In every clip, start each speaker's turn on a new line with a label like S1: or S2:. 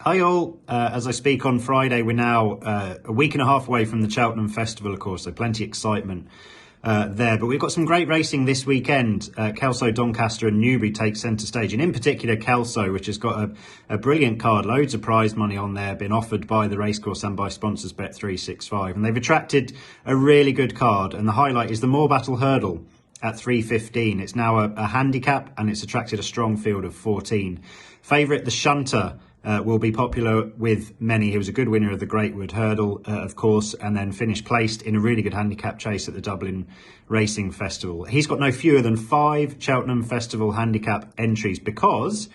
S1: Hi all, as I speak on Friday, we're now a week and a half away from the Cheltenham Festival, of course, so plenty of excitement there. But we've got some great racing this weekend. Kelso, Doncaster and Newbury take centre stage, and in particular Kelso, which has got a brilliant card, loads of prize money on there, been offered by the racecourse and by sponsors Bet365. And they've attracted a really good card, and the highlight is the Morebattle Hurdle at 3:15. It's now a handicap, and it's attracted a strong field of 14. Favourite, the Shunter, will be popular with many. He was a good winner of the Greatwood Hurdle, of course, and then finished placed in a really good handicap chase at the Dublin Racing Festival. He's got no fewer than 5 Cheltenham Festival handicap entries, because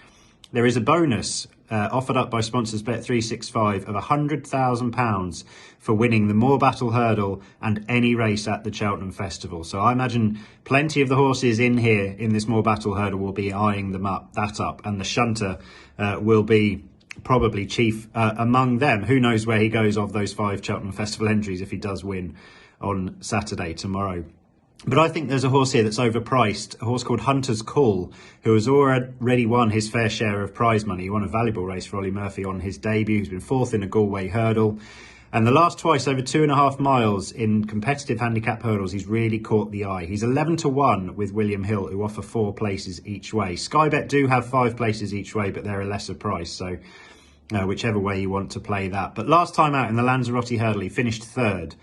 S1: there is a bonus offered up by sponsors Bet365 of £100,000 for winning the Morebattle Hurdle and any race at the Cheltenham Festival. So I imagine plenty of the horses in here in this Morebattle Hurdle will be eyeing that up, and the Shunter will be probably chief among them. Who knows where he goes of those 5 Cheltenham Festival entries if he does win on Saturday tomorrow. But I think there's a horse here that's overpriced, a horse called Hunter's Call, who has already won his fair share of prize money. He won a valuable race for Ollie Murphy on his debut. He's been 4th in a Galway Hurdle. And the last twice over 2.5 miles in competitive handicap hurdles, he's really caught the eye. He's 11-1 with William Hill, who offer 4 places each way. Sky Bet do have 5 places each way, but they're a lesser price. So whichever way you want to play that. But last time out in the Lanzarote Hurdle, he finished 3rd,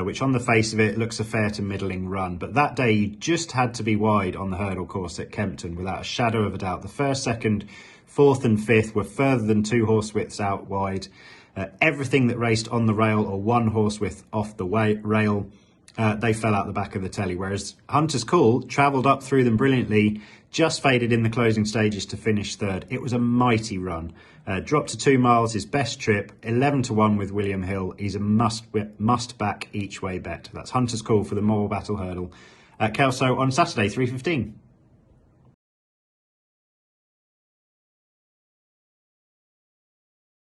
S1: which on the face of it looks a fair to middling run. But that day, he just had to be wide on the hurdle course at Kempton without a shadow of a doubt. The 1st, 2nd, 4th and 5th were further than 2 horse widths out wide. Everything that raced on the rail or 1 horse width off the rail, they fell out the back of the telly, whereas Hunter's Call travelled up through them brilliantly, just faded in the closing stages to finish 3rd. It was a mighty run. Dropped to 2 miles, his best trip, 11-1 with William Hill. He's a must back each way bet. That's Hunter's Call for the Morebattle Hurdle at Kelso on Saturday, 3:15.